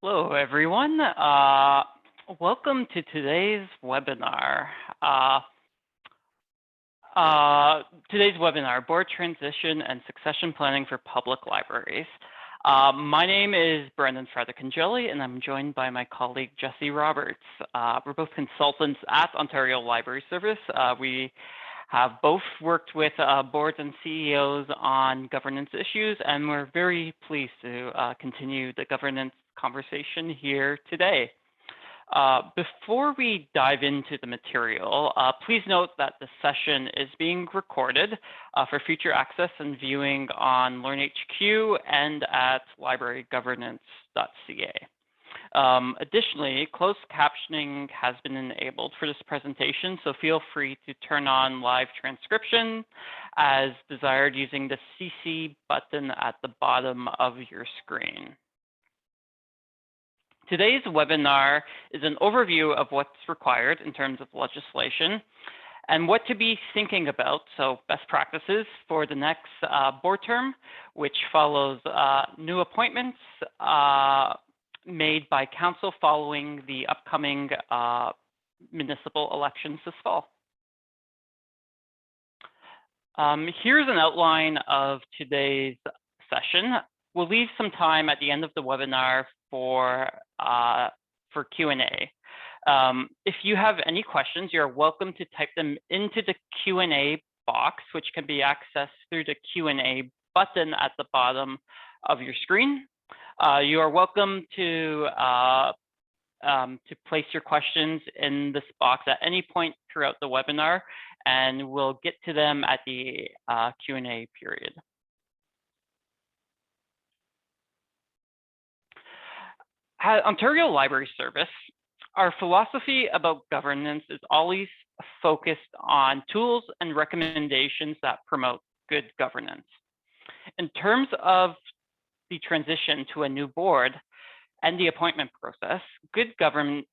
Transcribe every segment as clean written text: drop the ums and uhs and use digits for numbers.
Hello, everyone. Welcome to today's webinar. Board Transition and Succession Planning for Public Libraries. My name is Brendan Frederick-Congelli, and I'm joined by my colleague, Jesse Roberts. We're both consultants at Ontario Library Service. We have both worked with boards and CEOs on governance issues, and we're very pleased to continue the governance conversation here today. Before we dive into the material, please note that the session is being recorded for future access and viewing on LearnHQ and at librarygovernance.ca. Additionally, closed captioning has been enabled for this presentation, so feel free to turn on live transcription as desired using the CC button at the bottom of your screen. Today's webinar is an overview of what's required in terms of legislation and what to be thinking about, so best practices for the next board term, which follows new appointments made by council following the upcoming municipal elections this fall. Here's an outline of today's session. We'll leave some time at the end of the webinar for Q&A. If you have any questions, you're welcome to type them into the Q&A box, which can be accessed through the Q&A button at the bottom of your screen. You are welcome to place your questions in this box at any point throughout the webinar, and we'll get to them at the Q&A period. At Ontario Library Service, our philosophy about governance is always focused on tools and recommendations that promote good governance. In terms of the transition to a new board and the appointment process, good governance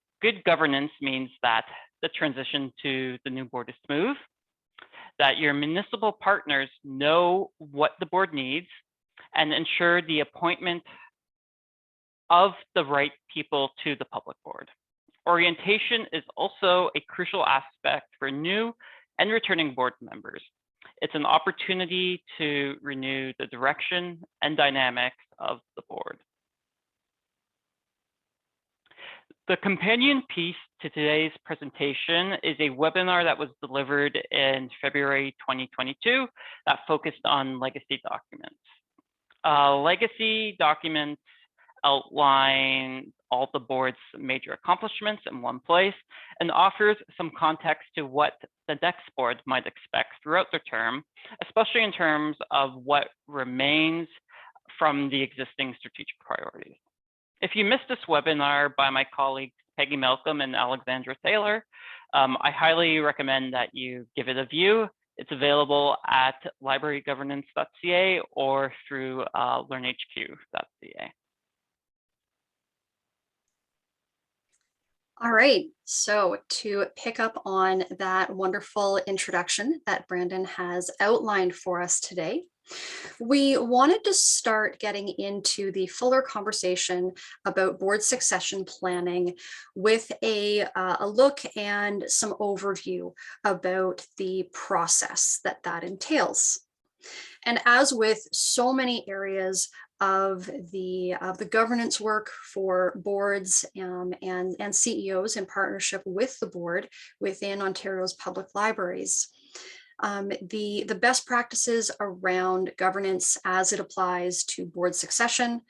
means that the transition to the new board is smooth, that your municipal partners know what the board needs, and ensure the appointment of the right people to the public board. Orientation is also a crucial aspect for new and returning board members. It's an opportunity to renew the direction and dynamics of the board. The companion piece to today's presentation is a webinar that was delivered in February 2022 that focused on legacy documents. Legacy documents outline all the board's major accomplishments in one place and offers some context to what the next board might expect throughout their term, especially in terms of what remains from the existing strategic priorities. If you missed this webinar by my colleagues Peggy Malcolm and Alexandra Taylor, I highly recommend that you give it a view. It's available at librarygovernance.ca or through learnhq.ca. All right, so to pick up on that wonderful introduction that Brandon has outlined for us today, we wanted to start getting into the fuller conversation about board succession planning with a look and some overview about the process that entails. And as with so many areas of the governance work for boards and CEOs in partnership with the board within Ontario's public libraries, the best practices around governance as it applies to board succession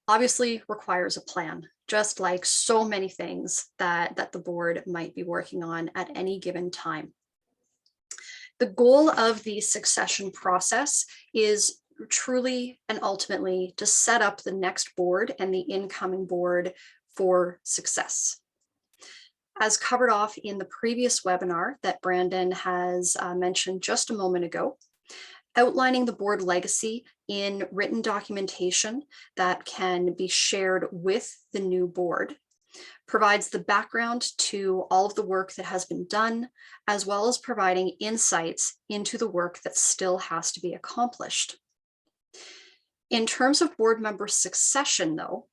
obviously requires a plan, just like so many things that the board might be working on at any given time. The goal of the succession process is truly and ultimately to set up the next board and the incoming board for success. As covered off in the previous webinar that Brandon has mentioned just a moment ago, outlining the board legacy in written documentation that can be shared with the new board provides the background to all of the work that has been done, as well as providing insights into the work that still has to be accomplished. In terms of board member succession, though,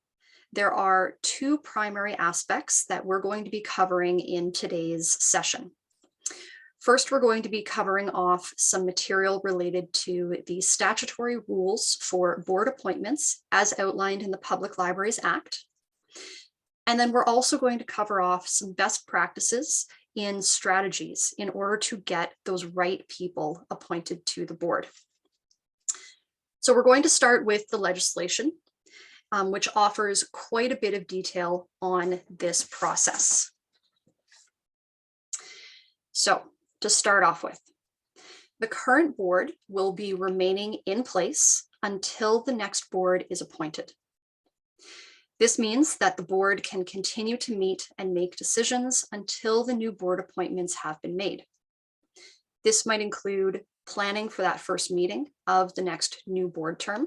There are two primary aspects that we're going to be covering in today's session. First, we're going to be covering off some material related to the statutory rules for board appointments as outlined in the Public Libraries Act. And then we're also going to cover off some best practices in strategies in order to get those right people appointed to the board. So we're going to start with the legislation, which offers quite a bit of detail on this process. So to start off with, the current board will be remaining in place until the next board is appointed. This means that the board can continue to meet and make decisions until the new board appointments have been made. This might include planning for that first meeting of the next new board term,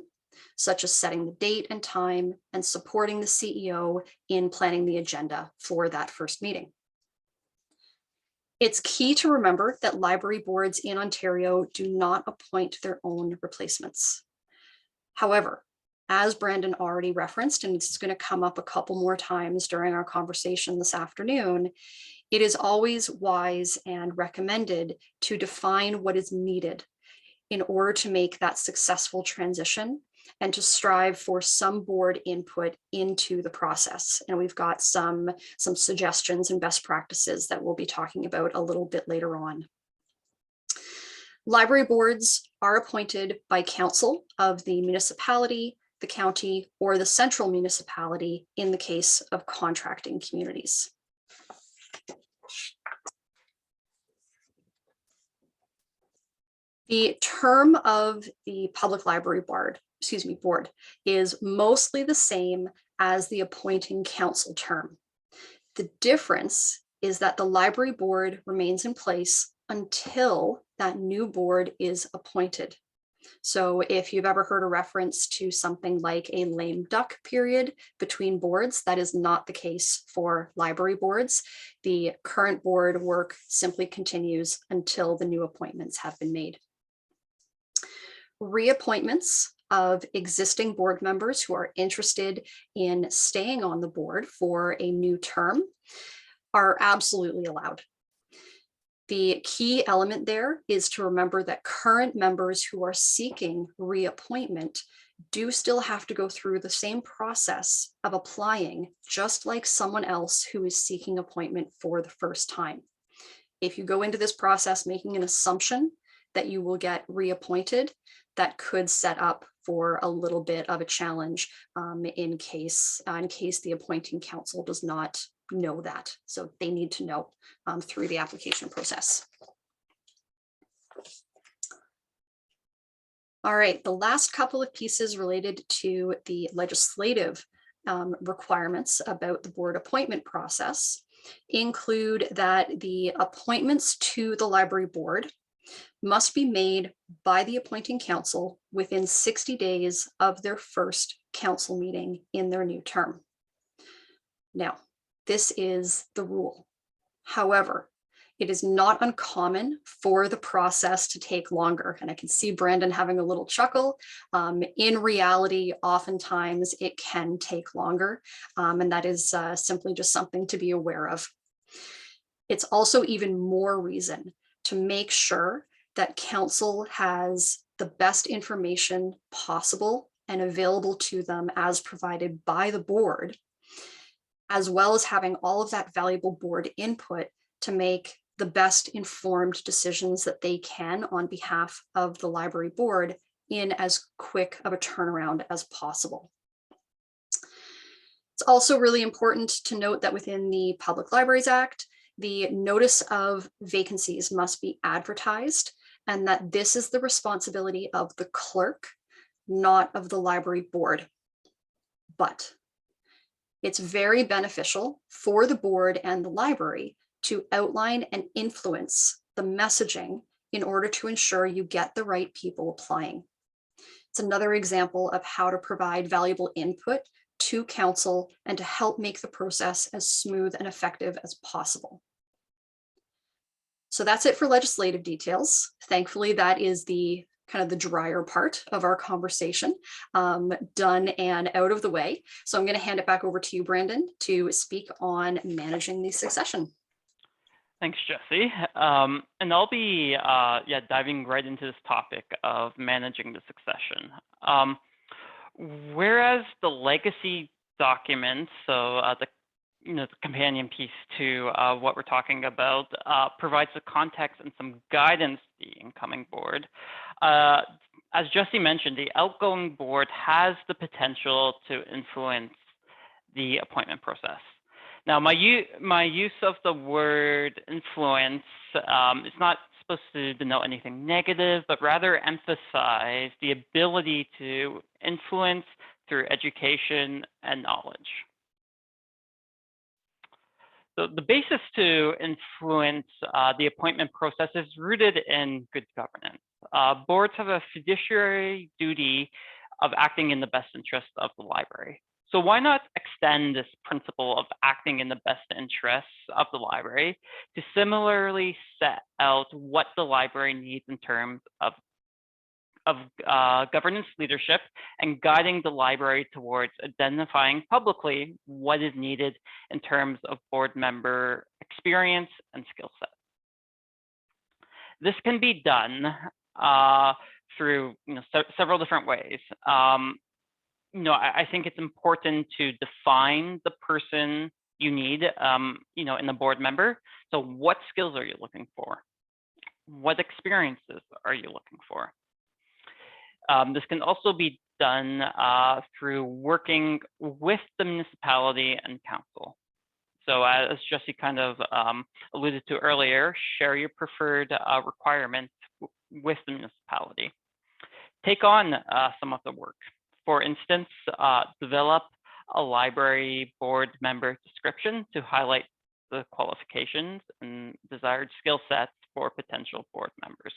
such as setting the date and time and supporting the CEO in planning the agenda for that first meeting. It's key to remember that library boards in Ontario do not appoint their own replacements. However, as Brandon already referenced, and it's going to come up a couple more times during our conversation this afternoon, it is always wise and recommended to define what is needed in order to make that successful transition and to strive for some board input into the process. And we've got some suggestions and best practices that we'll be talking about a little bit later on. Library boards are appointed by council of the municipality, the county, or the central municipality in the case of contracting communities. The term of the public library board is mostly the same as the appointing council term. The difference is that the library board remains in place until that new board is appointed. So if you've ever heard a reference to something like a lame duck period between boards, that is not the case for library boards. The current board work simply continues until the new appointments have been made. Reappointments of existing board members who are interested in staying on the board for a new term are absolutely allowed. The key element there is to remember that current members who are seeking reappointment do still have to go through the same process of applying, just like someone else who is seeking appointment for the first time. If you go into this process making an assumption that you will get reappointed, that could set up for a little bit of a challenge in case the appointing council does not know that. So they need to know through the application process. All right, the last couple of pieces related to the legislative requirements about the board appointment process include that the appointments to the library board must be made by the appointing council within 60 days of their first council meeting in their new term. Now, this is the rule. However, it is not uncommon for the process to take longer. And I can see Brandon having a little chuckle. In reality, oftentimes it can take longer. And that is simply just something to be aware of. It's also even more reason to make sure that council has the best information possible and available to them as provided by the board, as well as having all of that valuable board input to make the best informed decisions that they can on behalf of the library board in as quick of a turnaround as possible. It's also really important to note that within the Public Libraries Act, the notice of vacancies must be advertised, and that this is the responsibility of the clerk, not of the library board. But it's very beneficial for the board and the library to outline and influence the messaging in order to ensure you get the right people applying. It's another example of how to provide valuable input to council and to help make the process as smooth and effective as possible. So that's it for legislative details. Thankfully, that is the kind of the drier part of our conversation done and out of the way. So I'm going to hand it back over to you, Brandon, to speak on managing the succession. Thanks, Jesse. And I'll be diving right into this topic of managing the succession. Whereas the legacy documents, so the companion piece to what we're talking about, provides the context and some guidance to the incoming board. As Jesse mentioned, the outgoing board has the potential to influence the appointment process. Now, my use of the word influence is not supposed to denote anything negative, but rather emphasize the ability to influence through education and knowledge. So the basis to influence the appointment process is rooted in good governance. Boards have a fiduciary duty of acting in the best interest of the library. So why not extend this principle of acting in the best interests of the library to similarly set out what the library needs in terms of governance leadership and guiding the library towards identifying publicly what is needed in terms of board member experience and skill set. This can be done through several different ways. I think it's important to define the person you need, in the board member. So what skills are you looking for? What experiences are you looking for? This can also be done through working with the municipality and council. So as Jesse kind of alluded to earlier, share your preferred requirements with the municipality. Take on some of the work. For instance, develop a library board member description to highlight the qualifications and desired skill sets for potential board members.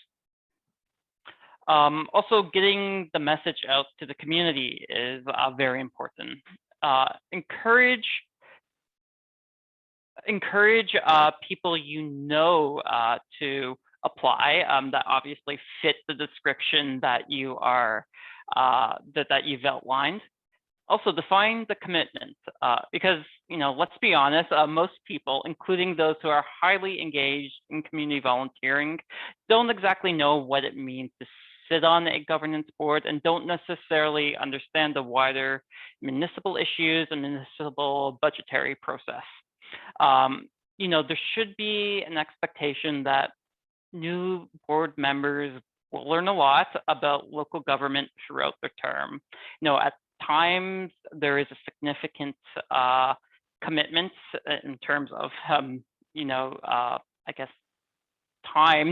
Also, getting the message out to the community is very important. Encourage people to apply that obviously fit the description that you are that you've outlined. Also, define the commitment because let's be honest, most people, including those who are highly engaged in community volunteering, don't exactly know what it means to sit on a governance board and don't necessarily understand the wider municipal issues and municipal budgetary process. There should be an expectation that new board members will learn a lot about local government throughout their term. At times there is a significant commitment in terms of time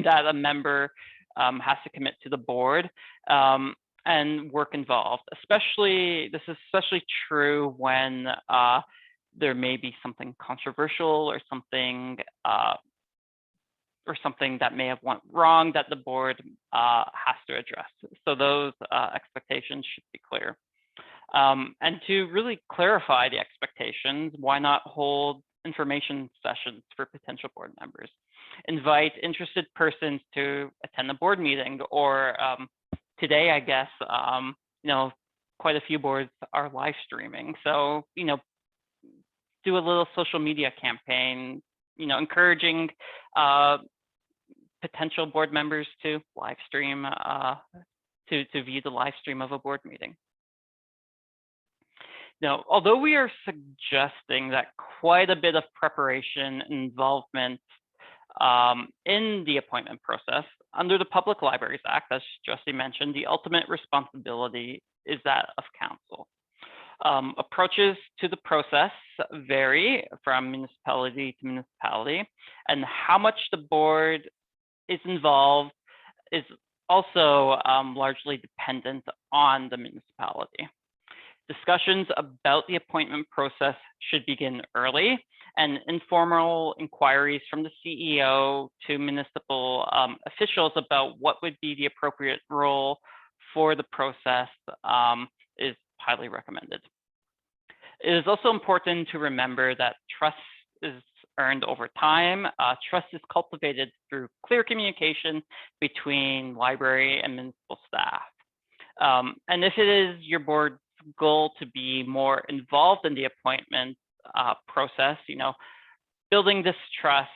that a member has to commit to the board and work involved. This is especially true when there may be something controversial or something that may have went wrong that the board has to address. So those expectations should be clear. And to really clarify the expectations, why not hold information sessions for potential board members? Invite interested persons to attend a board meeting, or today, I guess, quite a few boards are live streaming. So, do a little social media campaign, encouraging potential board members to live stream, to view the live stream of a board meeting. Now, although we are suggesting that quite a bit of preparation and involvement in the appointment process, under the Public Libraries Act, as Jesse mentioned, the ultimate responsibility is that of council. Approaches to the process vary from municipality to municipality, and how much the board is involved is also largely dependent on the municipality. Discussions about the appointment process should begin early, and informal inquiries from the CEO to municipal officials about what would be the appropriate role for the process is highly recommended. It is also important to remember that trust is earned over time. Trust is cultivated through clear communication between library and municipal staff. And if it is your board's goal to be more involved in the appointment process, building this trust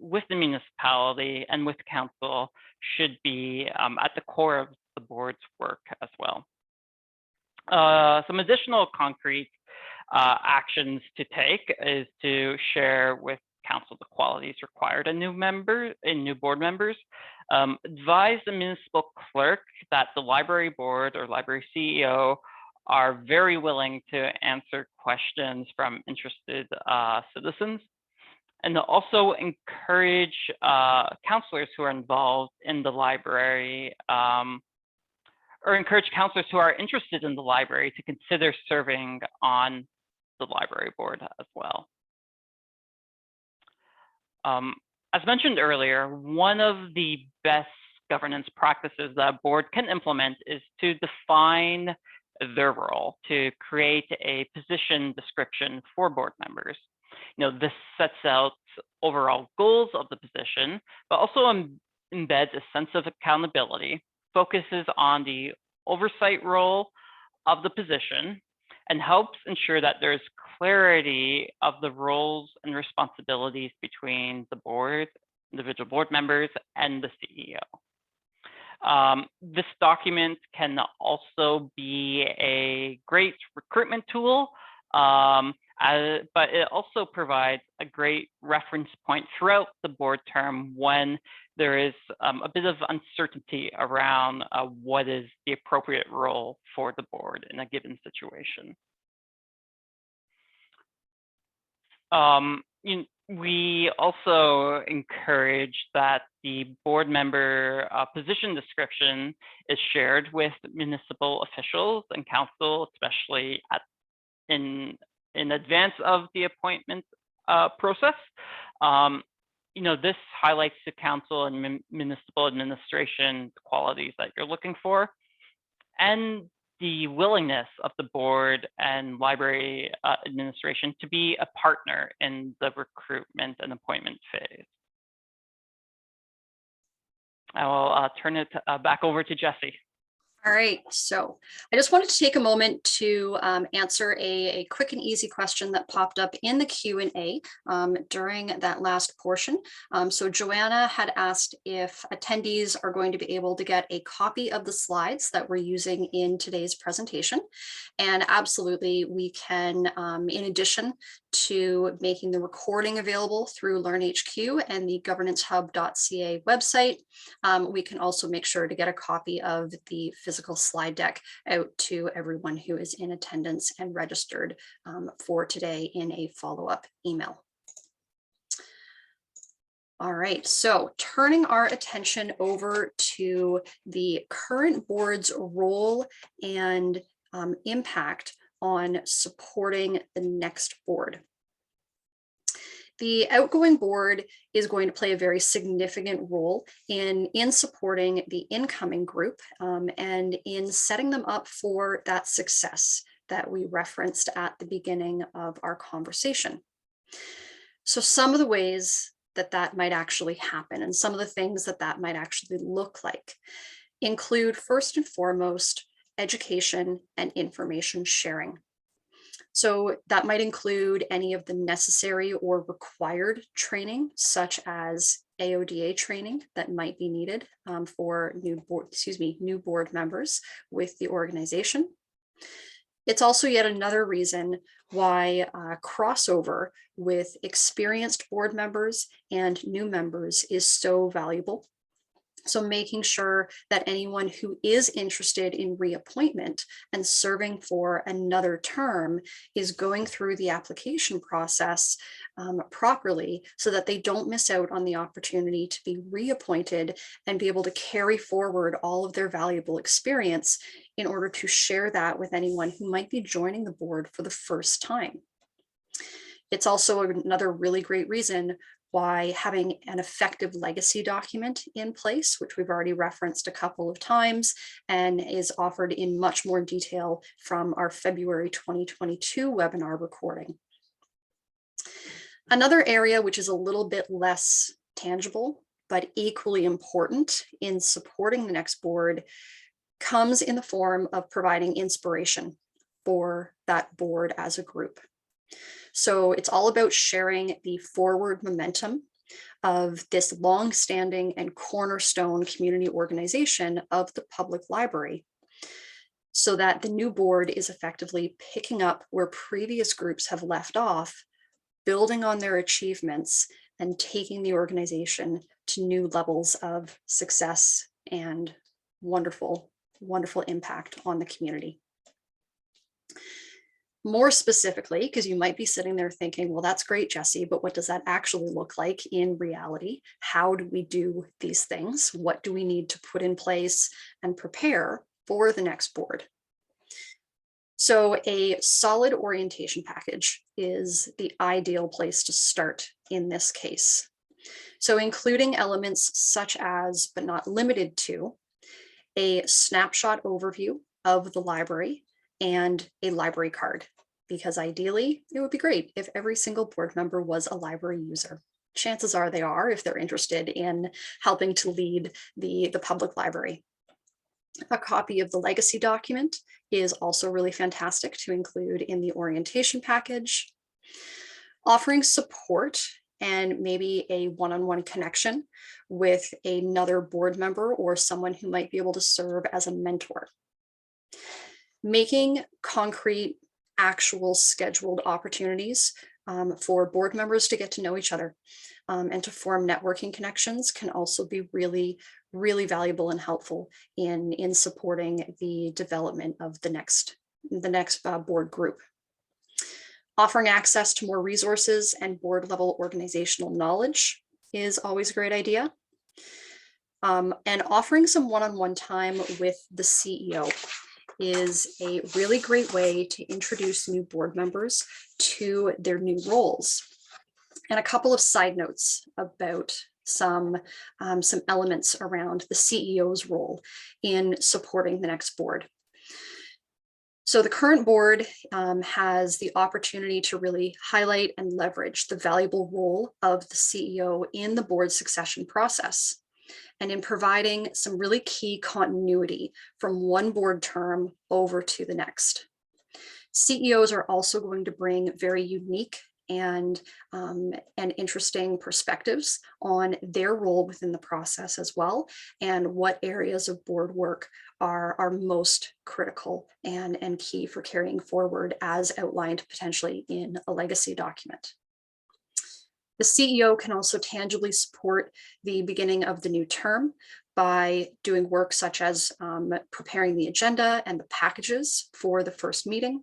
with the municipality and with council should be at the core of the board's work as well. Some additional concrete actions to take is to share with council the qualities required in new board members. Advise the municipal clerk that the library board or library CEO are very willing to answer questions from interested citizens, and also encourage counselors who are involved in the library or encourage counselors who are interested in the library to consider serving on the library board as well. As mentioned earlier, one of the best governance practices that a board can implement is to define their role, to create a position description for board members. This sets out overall goals of the position, but also embeds a sense of accountability, focuses on the oversight role of the position, and helps ensure that there's clarity of the roles and responsibilities between the board, individual board members, and the CEO. This document can also be a great recruitment tool, but it also provides a great reference point throughout the board term when there is a bit of uncertainty around what is the appropriate role for the board in a given situation. We also encourage that the board member position description is shared with municipal officials and council, especially in advance of the appointment process. This highlights to council and municipal administration the qualities that you're looking for, and the willingness of the board and library administration to be a partner in the recruitment and appointment phase. I will turn it back over to Jesse. All right, so I just wanted to take a moment to answer a quick and easy question that popped up in the Q&A during that last portion. So Joanna had asked if attendees are going to be able to get a copy of the slides that we're using in today's presentation. And absolutely, we can, in addition to making the recording available through LearnHQ and the governancehub.ca website, we can also make sure to get a copy of the physical slide deck out to everyone who is in attendance and registered for today in a follow-up email. All right, so turning our attention over to the current board's role and impact on supporting the next board. The outgoing board is going to play a very significant role in supporting the incoming group and in setting them up for that success that we referenced at the beginning of our conversation. So some of the ways that that might actually happen and some of the things that that might actually look like include, first and foremost, education and information sharing. So that might include any of the necessary or required training, such as AODA training that might be needed for new board members with the organization. It's also yet another reason why crossover with experienced board members and new members is so valuable. So making sure that anyone who is interested in reappointment and serving for another term is going through the application process properly so that they don't miss out on the opportunity to be reappointed and be able to carry forward all of their valuable experience in order to share that with anyone who might be joining the board for the first time. It's also another really great reason why having an effective legacy document in place, which we've already referenced a couple of times and is offered in much more detail from our February 2022 webinar recording. Another area which is a little bit less tangible, but equally important in supporting the next board comes in the form of providing inspiration for that board as a group. So it's all about sharing the forward momentum of this long-standing and cornerstone community organization of the public library, so that the new board is effectively picking up where previous groups have left off, building on their achievements and taking the organization to new levels of success and wonderful, wonderful impact on the community. More specifically, because you might be sitting there thinking, well, that's great, Jesse, but what does that actually look like in reality? How do we do these things? What do we need to put in place and prepare for the next board? So a solid orientation package is the ideal place to start in this case. So including elements such as, but not limited to, a snapshot overview of the library and a library card, because ideally it would be great if every single board member was a library user. Chances are they are, if they're interested in helping to lead the public library. A copy of the legacy document is also really fantastic to include in the orientation package. Offering support and maybe a one-on-one connection with another board member or someone who might be able to serve as a mentor. Making concrete, actual scheduled opportunities for board members to get to know each other and to form networking connections can also be really, really valuable and helpful in supporting the development of the next board group. Offering access to more resources and board level organizational knowledge is always a great idea. And offering some one-on-one time with the CEO is a really great way to introduce new board members to their new roles. And a couple of side notes about some elements around the CEO's role in supporting the next board. So the current board has the opportunity to really highlight and leverage the valuable role of the CEO in the board succession process and in providing some really key continuity from one board term over to the next. CEOs are also going to bring very unique and interesting perspectives on their role within the process as well, and what areas of board work are most critical and key for carrying forward as outlined potentially in a legacy document. The CEO can also tangibly support the beginning of the new term by doing work such as preparing the agenda and the packages for the first meeting,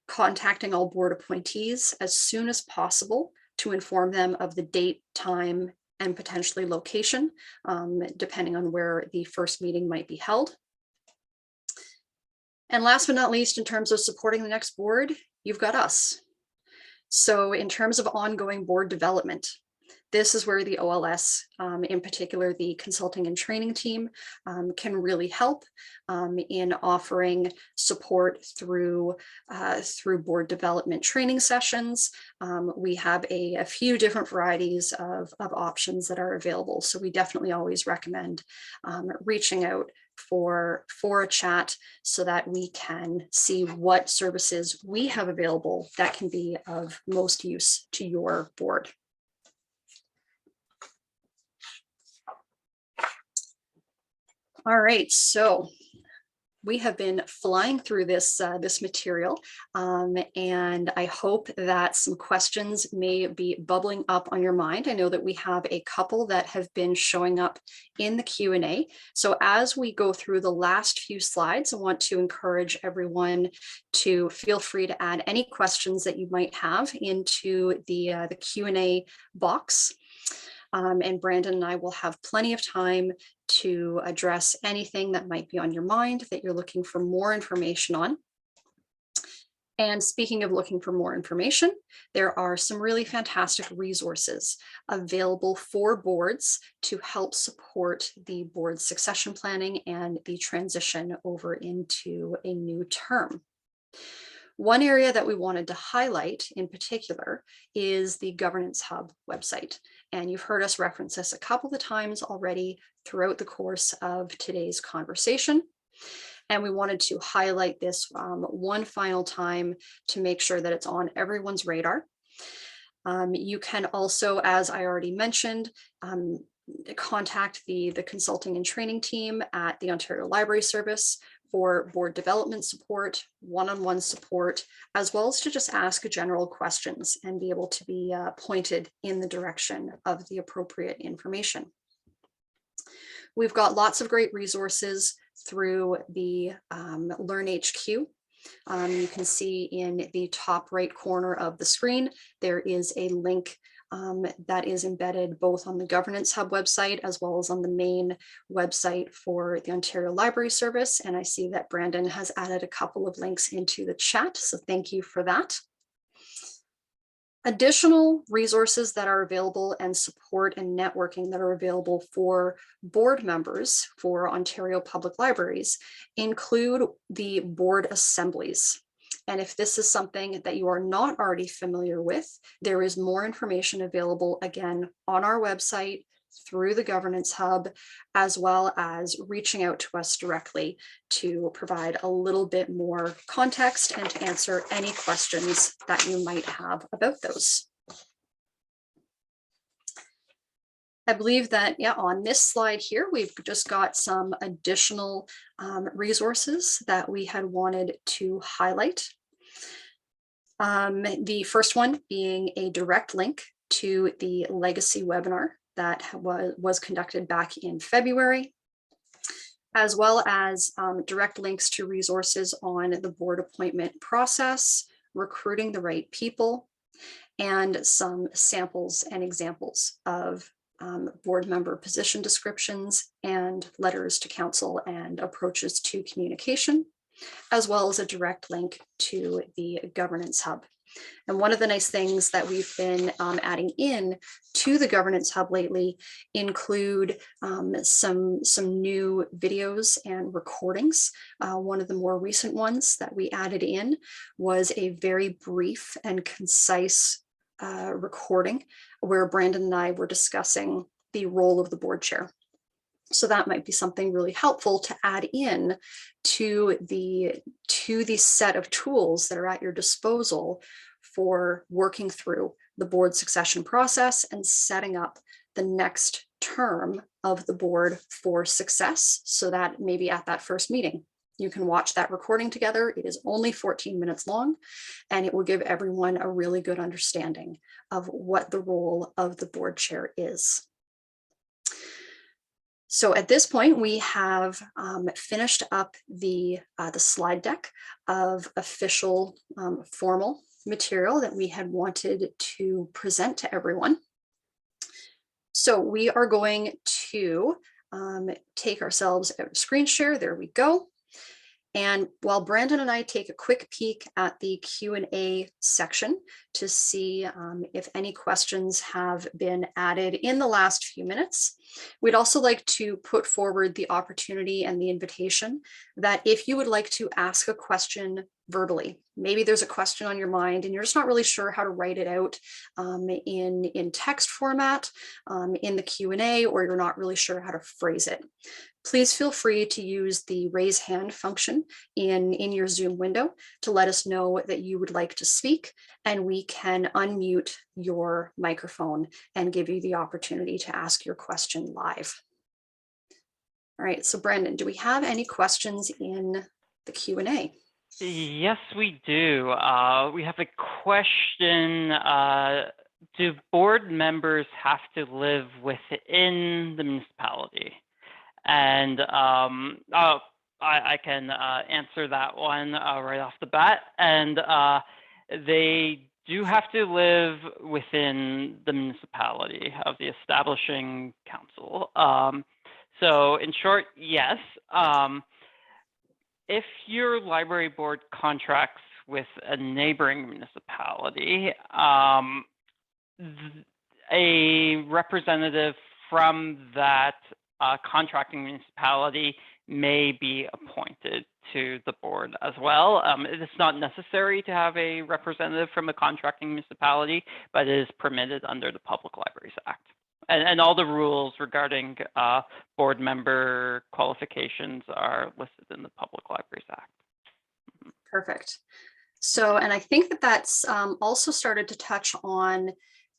contacting all board appointees as soon as possible to inform them of the date, time, and potentially location, depending on where the first meeting might be held. And last but not least, in terms of supporting the next board, you've got us. So in terms of ongoing board development, this is where the OLS, in particular the consulting and training team, can really help in offering support through board development training sessions. We have a few different varieties of options that are available. So we definitely always recommend reaching out for a chat so that we can see what services we have available that can be of most use to your board. All right, so we have been flying through this material, and I hope that some questions may be bubbling up on your mind. I know that we have a couple that have been showing up in the Q&A. So as we go through the last few slides, I want to encourage everyone to feel free to add any questions that you might have into the Q&A box. And Brandon and I will have plenty of time to address anything that might be on your mind that you're looking for more information on. And speaking of looking for more information, there are some really fantastic resources available for boards to help support the board succession planning and the transition over into a new term. One area that we wanted to highlight in particular is the Governance Hub website. And you've heard us reference this a couple of times already throughout the course of today's conversation. And we wanted to highlight this one final time to make sure that it's on everyone's radar. You can also, as I already mentioned, contact the consulting and training team at the Ontario Library Service for board development support, one-on-one support, as well as to just ask general questions and be able to be pointed in the direction of the appropriate information. We've got lots of great resources through the Learn HQ. You can see in the top right corner of the screen, there is a link that is embedded both on the Governance Hub website as well as on the main website for the Ontario Library Service. And I see that Brandon has added a couple of links into the chat, so thank you for that. Additional resources that are available and support and networking that are available for board members for Ontario Public Libraries include the board assemblies. And if this is something that you are not already familiar with, there is more information available again on our website through the Governance Hub, as well as reaching out to us directly to provide a little bit more context and to answer any questions that you might have about those. I believe that, yeah, on this slide here, we've just got some additional resources that we had wanted to highlight. The first one being a direct link to the legacy webinar that was conducted back in February, as well as direct links to resources on the board appointment process, recruiting the right people, and some samples and examples of board member position descriptions and letters to council and approaches to communication, as well as a direct link to the Governance Hub. And one of the nice things that we've been adding in to the Governance Hub lately include some new videos and recordings. One of the more recent ones that we added in was a very brief and concise recording where Brandon and I were discussing the role of the board chair. So that might be something really helpful to add in to the set of tools that are at your disposal for working through the board succession process and setting up the next term of the board for success, so that maybe at that first meeting, you can watch that recording together. It is only 14 minutes long, and it will give everyone a really good understanding of what the role of the board chair is. So at this point, we have finished up the slide deck of official formal material that we had wanted to present to everyone. So we are going to take ourselves out of screen share. There we go. And while Brandon and I take a quick peek at the Q&A section to see if any questions have been added in the last few minutes, we'd also like to put forward the opportunity and the invitation that if you would like to ask a question verbally, maybe there's a question on your mind and you're just not really sure how to write it out in text format in the Q&A, or you're not really sure how to phrase it, please feel free to use the raise hand function in your Zoom window to let us know that you would like to speak, and we can unmute your microphone and give you the opportunity to ask your question live. All right, so Brandon, do we have any questions in the Q&A? Yes, we do. We have a question. Do board members have to live within the municipality? And I can answer that one right off the bat. And they do have to live within the municipality of the establishing council. So in short, yes. If your library board contracts with a neighboring municipality, a representative from that contracting municipality may be appointed to the board as well. It's not necessary to have a representative from a contracting municipality, but it is permitted under the Public Libraries Act. And all the rules regarding board member qualifications are listed in the Public Libraries Act. Perfect. So, and I think that that's also started to touch on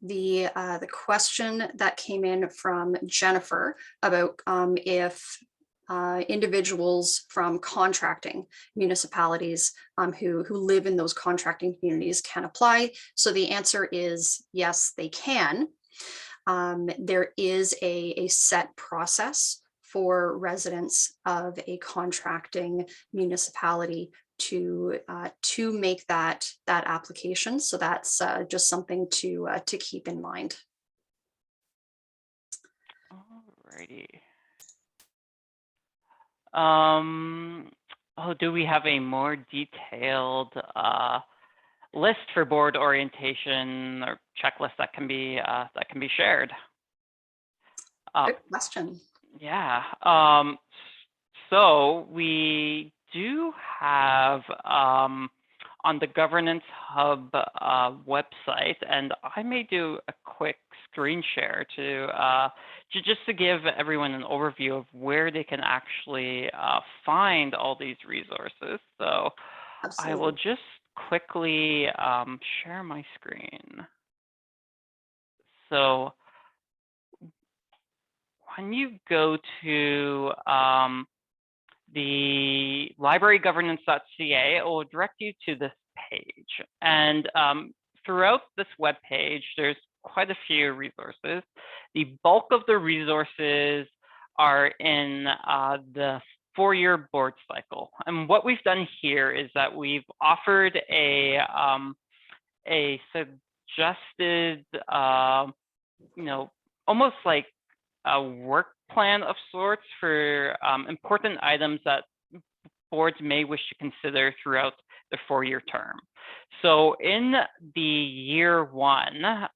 the question that came in from Jennifer about if individuals from contracting municipalities who live in those contracting communities can apply. So the answer is yes, they can. There is a set process for residents of a contracting municipality to make that application. So that's just something to keep in mind. Alrighty. Oh, do we have a more detailed list for board orientation or checklist that can be shared? Good question. Yeah. So we do have on the Governance Hub website, and I may do a quick screen share to just to give everyone an overview of where they can actually find all these resources. So Absolutely. I will just quickly share my screen. So when you go to the librarygovernance.ca, it will direct you to this page. And throughout this web page, there's quite a few resources. The bulk of the resources are in the four-year board cycle. And what we've done here is that we've offered a suggested, almost like a work plan of sorts for important items that boards may wish to consider throughout the four-year term. So in the year one,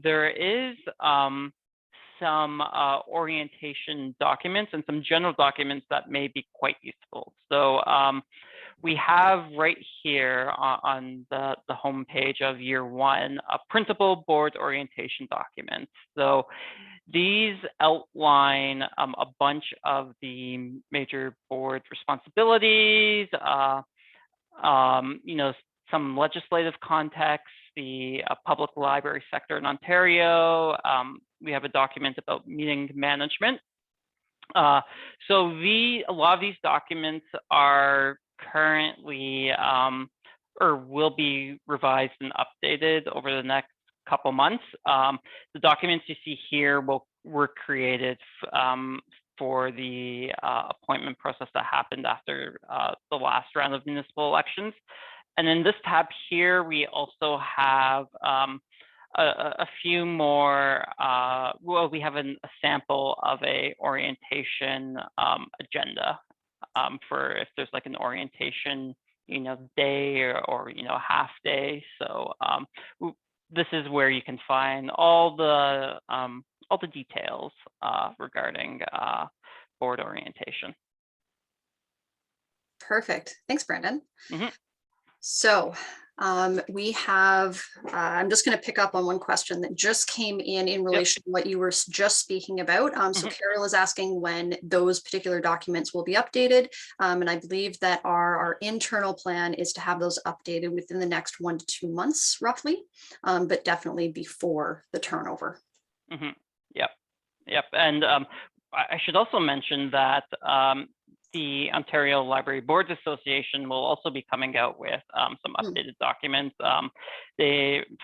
there is some orientation documents and some general documents that may be quite useful. So we have right here on the home page of year one, a printable board orientation document. So these outline a bunch of the major board responsibilities, some legislative context, the public library sector in Ontario. We have a document about meeting management. So a lot of these documents are currently or will be revised and updated over the next couple months. The documents you see here were created for the appointment process that happened after the last round of municipal elections. And in this tab here, we also have a few more, well, we have a sample of a orientation agenda for if there's like an orientation, day or half day. So this is where you can find all the details regarding board orientation. Perfect. Thanks, Brandon. Mm-hmm. So we have, I'm just going to pick up on one question that just came in relation to what you were just speaking about. So Carol is asking when those particular documents will be updated. And I believe that our internal plan is to have those updated within the next 1 to 2 months, roughly, but definitely before the turnover. Yep. And I should also mention that the Ontario Library Boards Association will also be coming out with some updated documents.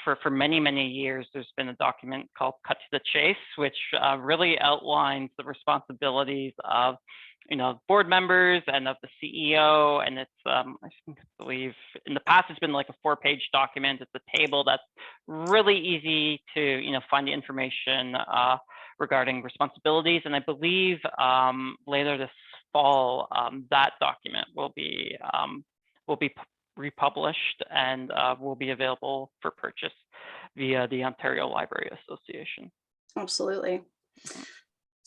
For many years, there's been a document called Cut to the Chase, which really outlines the responsibilities of board members and of the CEO. And it's, I believe in the past, it's been like a 4-page document. It's a table that's really easy to, find the information regarding responsibilities. And I believe later this fall, that document will be republished and will be available for purchase via the Ontario Library Association. Absolutely.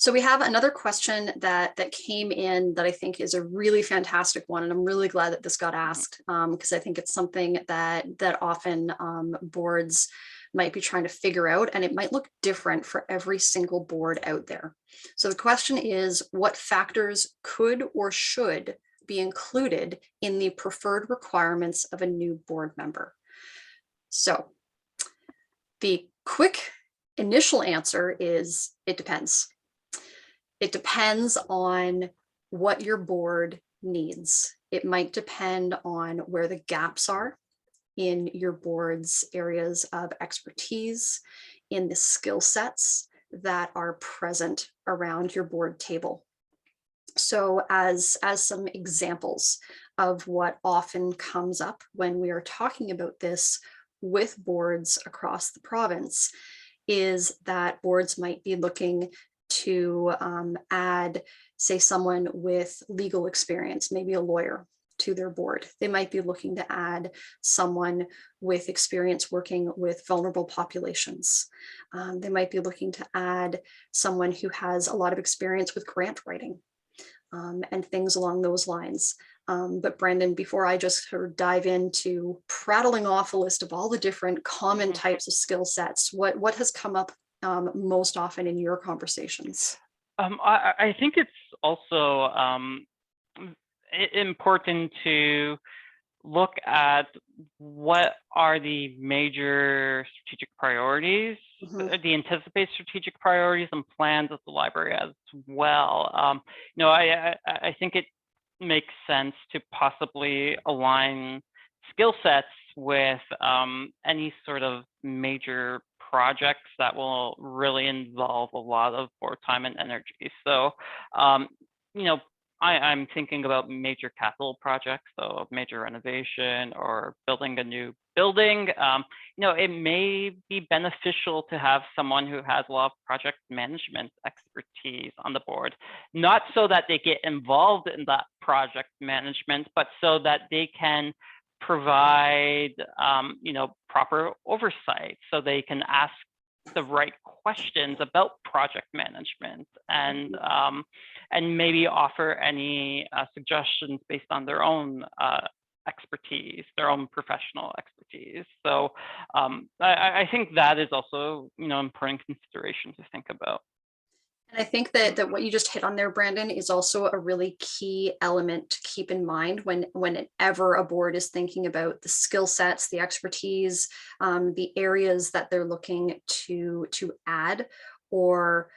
So we have another question that came in that I think is a really fantastic one, and I'm really glad that this got asked, because I think it's something that often boards might be trying to figure out, and it might look different for every single board out there. So the question is, what factors could or should be included in the preferred requirements of a new board member? So the quick initial answer is it depends. It depends on what your board needs. It might depend on where the gaps are in your board's areas of expertise, in the skill sets that are present around your board table. So as some examples of what often comes up when we are talking about this with boards across the province is that boards might be looking to add, say, someone with legal experience, maybe a lawyer, to their board. They might be looking to add someone with experience working with vulnerable populations. They might be looking to add someone who has a lot of experience with grant writing and things along those lines. But Brendan, before I just sort of dive into prattling off a list of all the different common types of skill sets, what has come up most often in your conversations? I think it's also important to look at what are the major strategic priorities, the anticipated strategic priorities and plans of the library as well. I think it makes sense to possibly align skill sets with any sort of major projects that will really involve a lot of board time and energy. So, I'm thinking about major capital projects, so major renovation or building a new building. It may be beneficial to have someone who has a lot of project management expertise on the board, not so that they get involved in that project management, but so that they can provide, proper oversight, so they can ask the right questions about project management and maybe offer any suggestions based on their own expertise, their own professional expertise. So I think that is also, important consideration to think about. And I think that what you just hit on there, Brandon, is also a really key element to keep in mind whenever a board is thinking about the skill sets, the expertise, the areas that they're looking to add or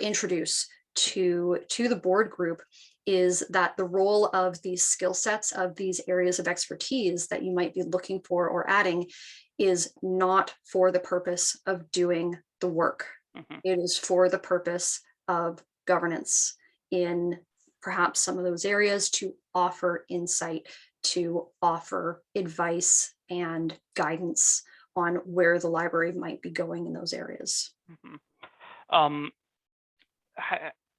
introduce to the board group, is that the role of these skill sets, of these areas of expertise that you might be looking for or adding, is not for the purpose of doing the work. It is for the purpose of governance in perhaps some of those areas, to offer insight, to offer advice and guidance on where the library might be going in those areas.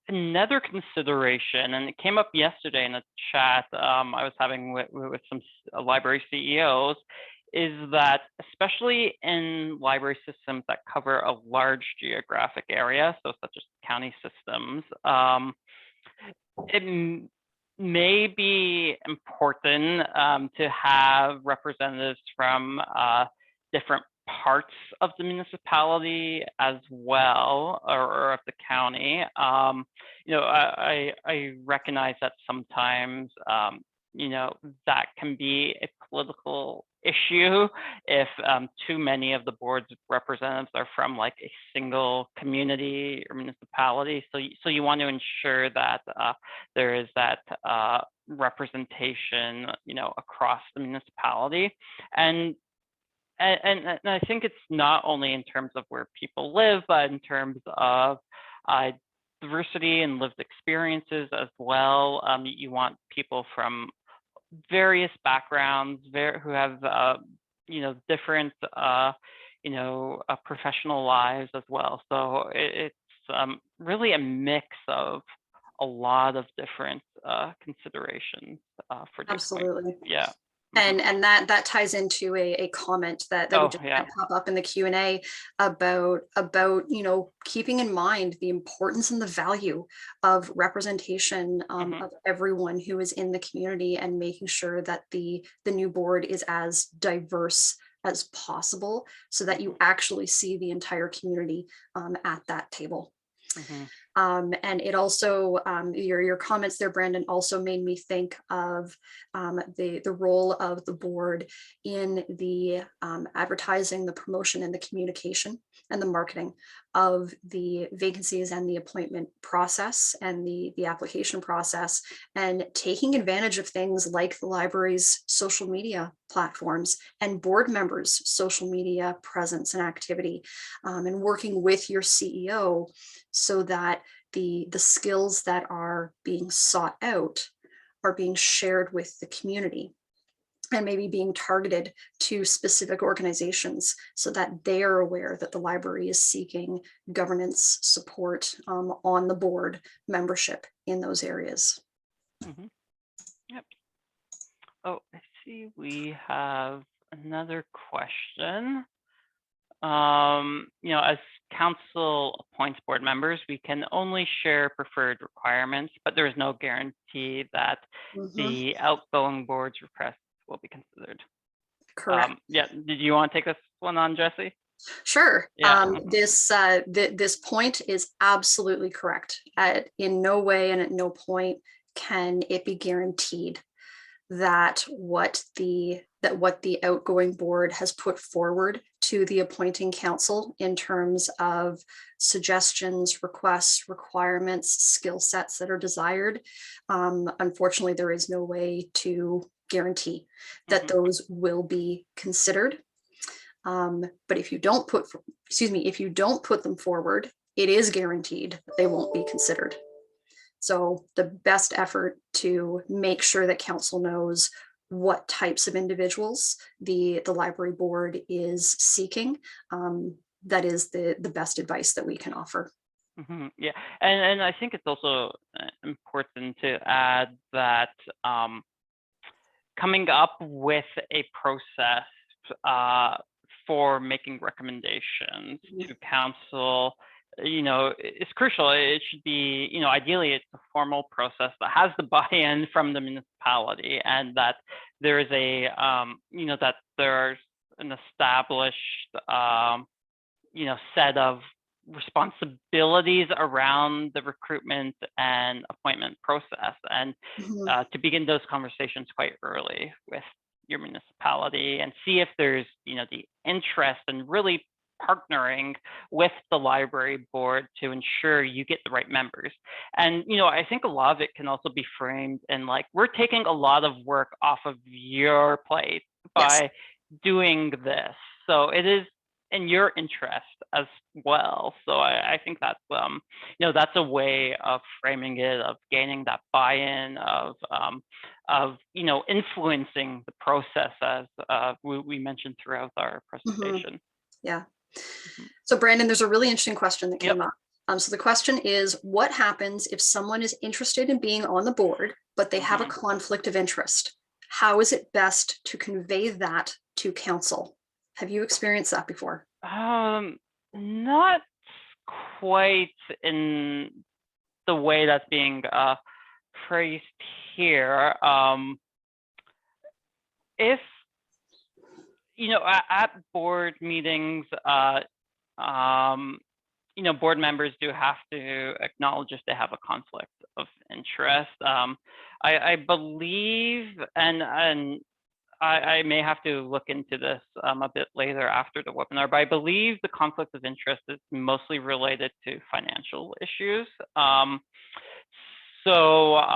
Another consideration, and it came up yesterday in a chat I was having with some library CEOs, is that especially in library systems that cover a large geographic area, so such as county systems, it may be important to have representatives from different parts of the municipality as well, or of the county. I recognize that sometimes that can be a political issue if too many of the board's representatives are from like a single community or municipality. So you want to ensure that there is that representation, across the municipality. And I think it's not only in terms of where people live, but in terms of diversity and lived experiences as well. You want people from various backgrounds, who have different professional lives as well. So it's really a mix of a lot of different considerations for different. Absolutely. Yeah. And that ties into a comment that we just had pop up in the Q&A about keeping in mind the importance and the value of representation of everyone who is in the community, and making sure that the new board is as diverse as possible, so that you actually see the entire community at that table. And it also, your comments there, Brandon, also made me think of the role of the board in the advertising, the promotion, and the communication and the marketing of the vacancies and the appointment process and the application process, and taking advantage of things like the library's social media platforms and board members' social media presence and activity, and working with your CEO so that the skills that are being sought out are being shared with the community, and maybe being targeted to specific organizations so that they are aware that the library is seeking governance support on the board membership in those areas. Yep. Oh, I see we have another question. As council appoints board members, we can only share preferred requirements, but there is no guarantee that the outgoing board's requests will be considered. Correct. Did you want to take this one on, Jesse? Sure. This point is absolutely correct. In no way and at no point can it be guaranteed that what the outgoing board has put forward to the appointing council in terms of suggestions, requests, requirements, skill sets that are desired. Unfortunately, there is no way to guarantee that those will be considered. But if you don't put them forward, it is guaranteed that they won't be considered. So the best effort to make sure that council knows what types of individuals the library board is seeking, that is the best advice that we can offer. Yeah, and I think it's also important to add that coming up with a process for making recommendations to council, it's crucial. It should be, ideally it's a formal process that has the buy-in from the municipality, and that there is that there's an established, set of responsibilities around the recruitment and appointment process, and to begin those conversations quite early with your municipality and see if there's, the interest in really partnering with the library board to ensure you get the right members. And, I think a lot of it can also be framed in like, we're taking a lot of work off of your plate by doing this. So it is in your interest as well. So I think that's, that's a way of framing it, of gaining that buy-in, of influencing the process, as we mentioned throughout our presentation. Yeah. So Brandon, there's a really interesting question that came up. So the question is, what happens if someone is interested in being on the board, but they have a conflict of interest? How is it best to convey that to council? Have you experienced that before? Not quite in the way that's being phrased here. If at board meetings, board members do have to acknowledge if they have a conflict of interest. I believe, and I may have to look into this a bit later after the webinar, but I believe the conflict of interest is mostly related to financial issues. So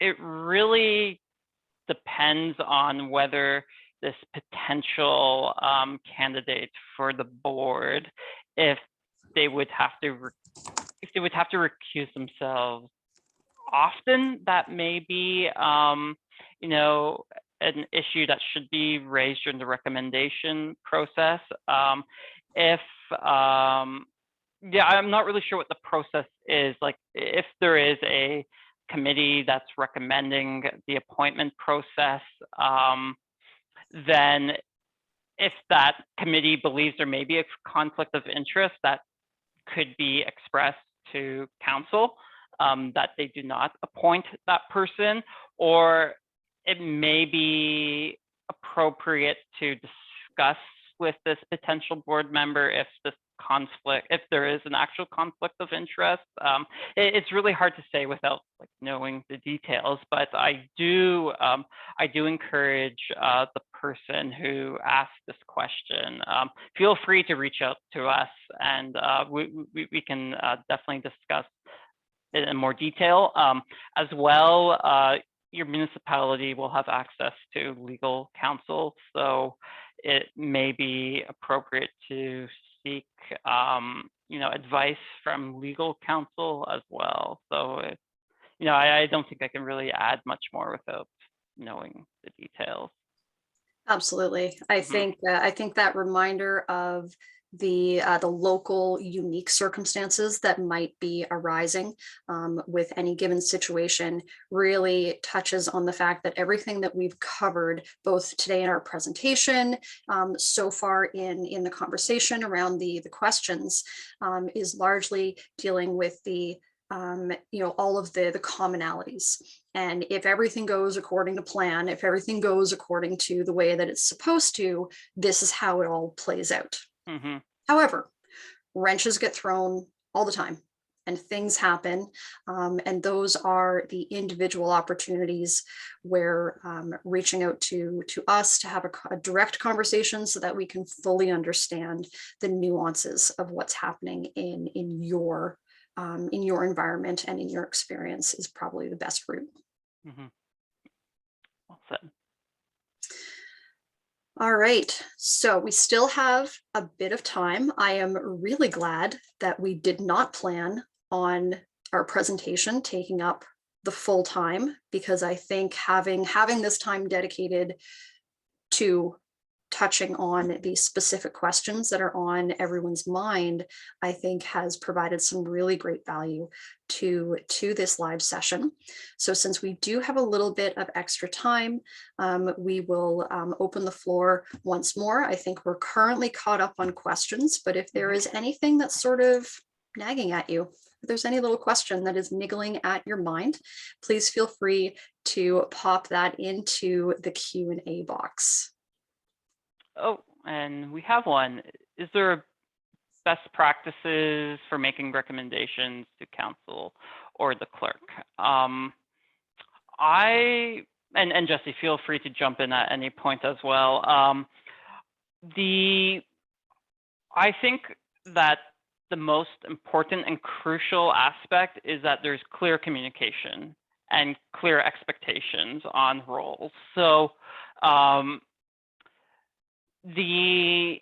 it really depends on whether this potential candidate for the board, if they would have to recuse themselves often, that may be an issue that should be raised during the recommendation process. I'm not really sure what the process is. Like, if there is a committee that's recommending the appointment process, then if that committee believes there may be a conflict of interest, that could be expressed to council, that they do not appoint that person, or it may be appropriate to discuss with this potential board member if there is an actual conflict of interest. It's really hard to say without knowing the details, but I do encourage the person who asked this question, feel free to reach out to us, and we can definitely discuss it in more detail. As well, your municipality will have access to legal counsel, so it may be appropriate to seek advice from legal counsel as well. So I don't think I can really add much more without knowing the details. Absolutely. I think that reminder of the local unique circumstances that might be arising with any given situation really touches on the fact that everything that we've covered both today in our presentation, so far in the conversation around the questions, is largely dealing with the all of the commonalities. And if everything goes according to plan, if everything goes according to the way that it's supposed to, this is how it all plays out. Mm-hmm. However, wrenches get thrown all the time and things happen. And those are the individual opportunities where reaching out to us to have a direct conversation so that we can fully understand the nuances of what's happening in your environment and in your experience is probably the best route. Mm-hmm. Well said. All right, so we still have a bit of time. I am really glad that we did not plan on our presentation taking up the full time, because I think having this time dedicated to touching on the specific questions that are on everyone's mind, I think has provided some really great value to this live session. So since we do have a little bit of extra time, we will open the floor once more. I think we're currently caught up on questions, but if there is anything that's sort of nagging at you, if there's any little question that is niggling at your mind, please feel free to pop that into the Q&A box. Oh, and we have one. Is there best practices for making recommendations to council or the clerk? And Jesse, feel free to jump in at any point as well. I think that the most important and crucial aspect is that there's clear communication and clear expectations on roles. So the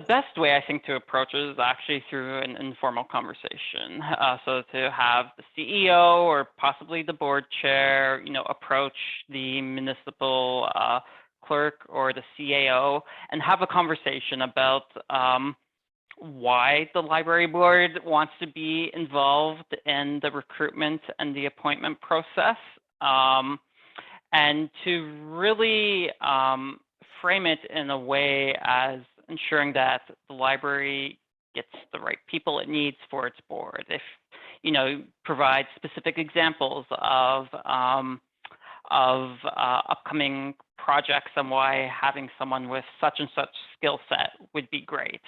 best way I think to approach it is actually through an informal conversation. So to have the CEO or possibly the board chair, approach the municipal clerk or the CAO and have a conversation about why the library board wants to be involved in the recruitment and the appointment process, and to really frame it in a way as ensuring that the library gets the right people it needs for its board. If provide specific examples of upcoming projects and why having someone with such and such skill set would be great,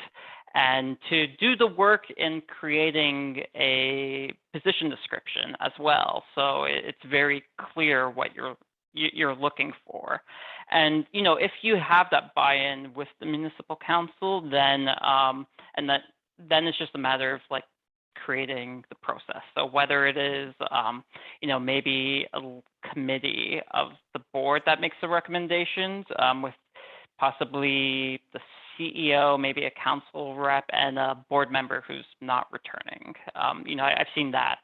and to do the work in creating a position description as well, so it's very clear what you're looking for. And if you have that buy-in with the municipal council, then then it's just a matter of creating the process. So whether it is maybe a committee of the board that makes the recommendations, with possibly the CEO, maybe a council rep, and a board member who's not returning. I've seen that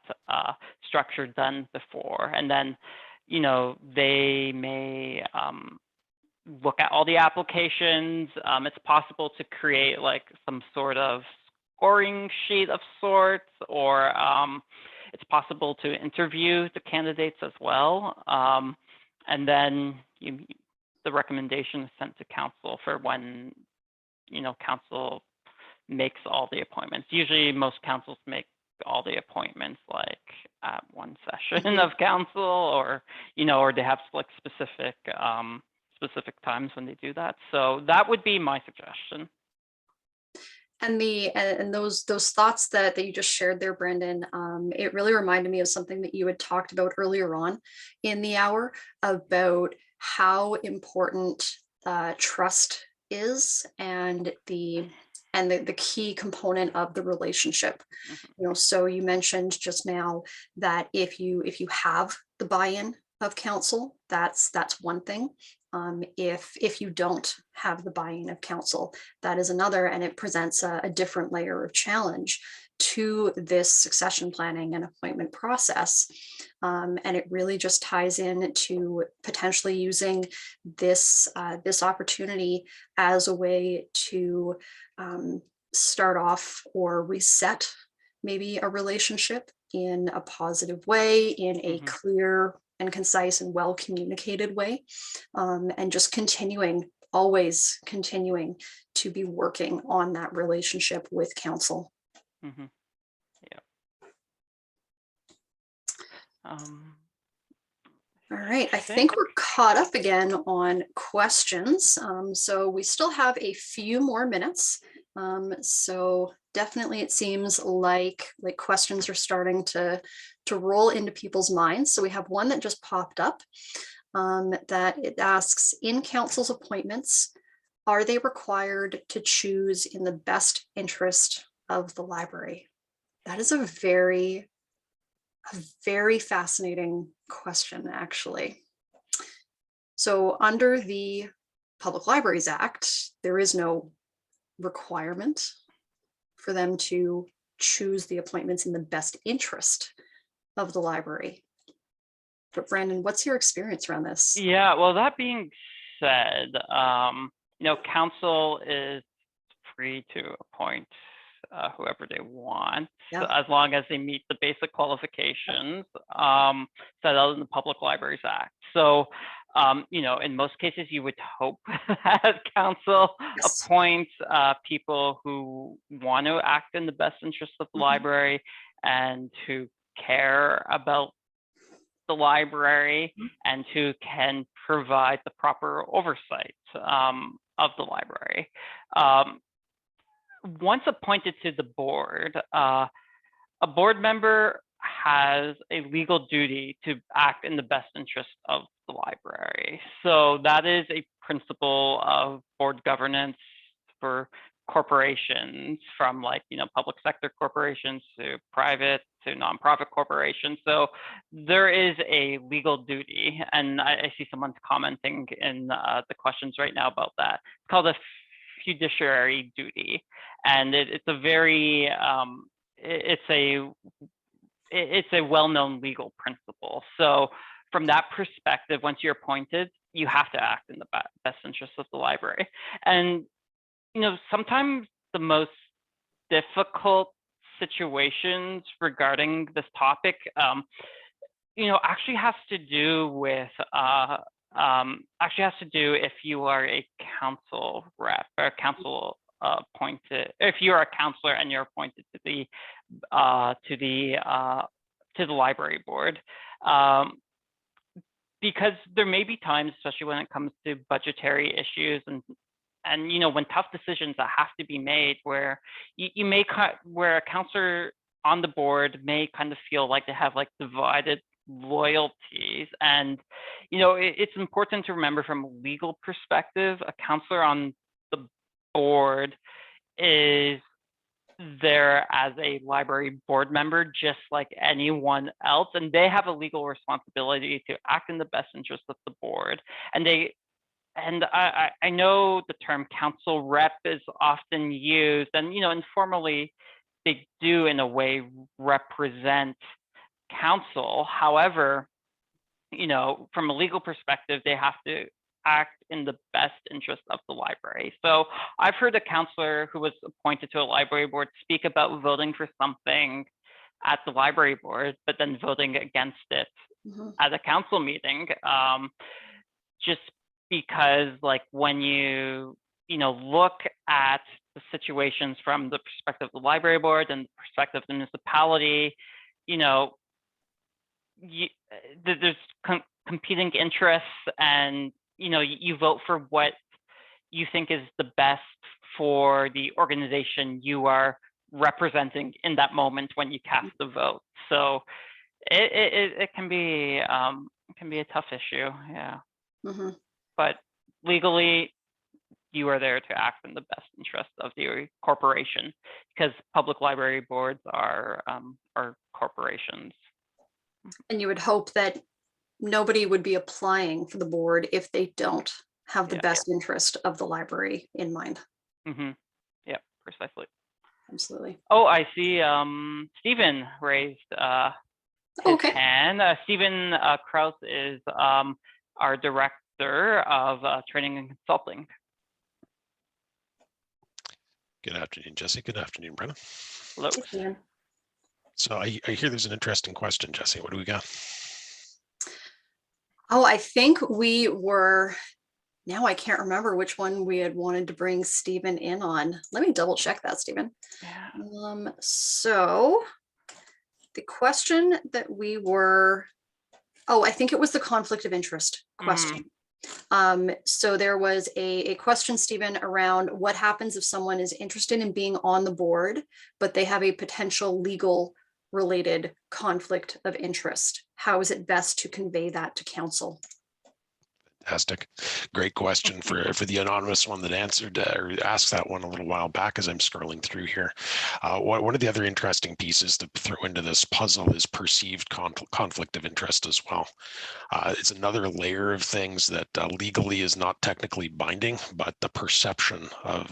structure done before, and then they may look at all the applications. It's possible to create some sort of scoring sheet of sorts, or it's possible to interview the candidates as well. And then the recommendation is sent to council for when, council makes all the appointments. Usually most councils make all the appointments like at one session of council, or or they have like specific times when they do that. So that would be my suggestion. And those thoughts that you just shared there, Brandon, it really reminded me of something that you had talked about earlier on in the hour about how important trust is, and the key component of the relationship. So you mentioned just now that if you have the buy-in of council, that's one thing. If you don't have the buy-in of council, that is another, and it presents a different layer of challenge to this succession planning and appointment process. And it really just ties in to potentially using this opportunity as a way to start off or reset maybe a relationship in a positive way, in a clear and concise and well communicated way, and just always continuing to be working on that relationship with council. Yeah. All right, I think we're caught up again on questions. So we still have a few more minutes. So definitely it seems like questions are starting to roll into people's minds. So we have one that just popped up that it asks, in council's appointments, are they required to choose in the best interest of the library? That is a very fascinating question, actually. So under the Public Libraries Act, there is no requirement for them to choose the appointments in the best interest of the library. But Brandon, what's your experience around this? Yeah, well, that being said, council is free to appoint whoever they want, as long as they meet the basic qualifications set out in the Public Libraries Act. So, in most cases, you would hope that council appoints people who want to act in the best interest of the library and who care about the library and who can provide the proper oversight of the library. Once appointed to the board, a board member has a legal duty to act in the best interest of the library. So that is a principle of board governance for corporations, from public sector corporations to private to nonprofit corporations. So there is a legal duty, and I see someone's commenting in the questions right now about that. It's called a fiduciary duty, and it's a very it's a well-known legal principle. So from that perspective, once you're appointed, you have to act in the best interest of the library. And sometimes the most difficult situations regarding this topic actually has to do with if you are a council rep or council appointed, if you're a counselor and you're appointed to the library board, because there may be times, especially when it comes to budgetary issues and when tough decisions that have to be made, where where a counselor on the board may kind of feel like they have divided loyalties. And it's important to remember, from a legal perspective, a counselor on the board is there as a library board member just like anyone else, and they have a legal responsibility to act in the best interest of the board. And I know the term council rep is often used, and informally they do in a way represent council. However, from a legal perspective, they have to act in the best interest of the library. So I've heard a counselor who was appointed to a library board speak about voting for something at the library board, but then voting against it at a council meeting, just because like when you look at the situations from the perspective of the library board and the perspective of the municipality, there's competing interests, and you vote for what you think is the best for the organization you are representing in that moment when you cast the vote. So it can be a tough issue, yeah. But legally, you are there to act in the best interest of the corporation, because public library boards are corporations. And you would hope that nobody would be applying for the board if they don't have the best interest of the library in mind. Yeah, precisely. Absolutely. Oh, I see. Stephen raised his hand. Stephen Kraus is our director of training and consulting. Good afternoon, Jesse. Good afternoon, Brenna. Hello. So I hear there's an interesting question, Jesse. What do we got? Oh, I think we were, now I can't remember which one we had wanted to bring Stephen in on. Let me double check that, Stephen. Yeah. So the question that we were, I think it was the conflict of interest question. So there was a question, Stephen, around what happens if someone is interested in being on the board, but they have a potential legal related conflict of interest. How is it best to convey that to council? Fantastic. Great question for the anonymous one that answered or asked that one a little while back as I'm scrolling through here. One of the other interesting pieces to throw into this puzzle is perceived conflict of interest as well. It's another layer of things that legally is not technically binding, but the perception of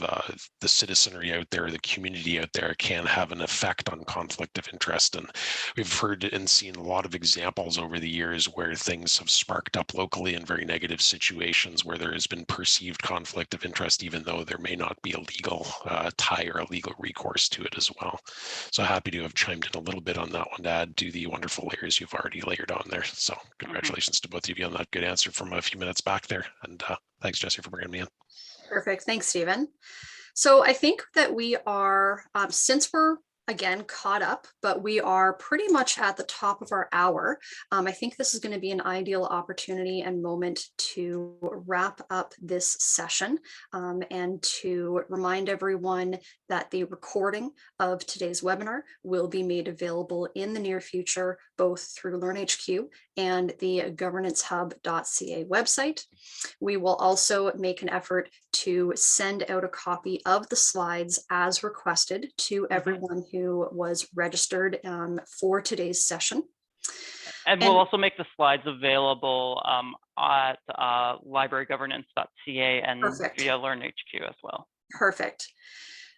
the citizenry out there, the community out there, can have an effect on conflict of interest. And we've heard and seen a lot of examples over the years where things have sparked up locally in very negative situations where there has been perceived conflict of interest, even though there may not be a legal tie or a legal recourse to it as well. So happy to have chimed in a little bit on that one to add to the wonderful layers you've already layered on there. So congratulations to both of you on that good answer from a few minutes back there. And thanks, Jesse, for bringing me in. Perfect. Thanks, Stephen. So I think that we are, since we're again caught up, but we are pretty much at the top of our hour. I think this is going to be an ideal opportunity and moment to wrap up this session and to remind everyone that the recording of today's webinar will be made available in the near future, both through LearnHQ and the governancehub.ca website. We will also make an effort to send out a copy of the slides as requested to everyone who was registered for today's session. And we'll also make the slides available at librarygovernance.ca and via LearnHQ as well. Perfect.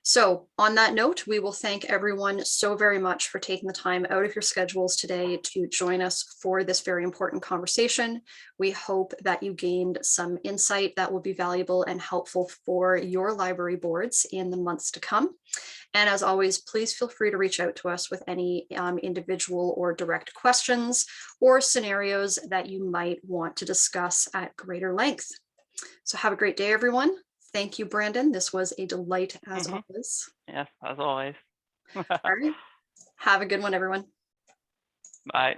So on that note, we will thank everyone so very much for taking the time out of your schedules today to join us for this very important conversation. We hope that you gained some insight that will be valuable and helpful for your library boards in the months to come. And as always, please feel free to reach out to us with any individual or direct questions or scenarios that you might want to discuss at greater length. So have a great day, everyone. Thank you, Brandon. This was a delight as always. Yes, as always. All right. Have a good one, everyone. Bye.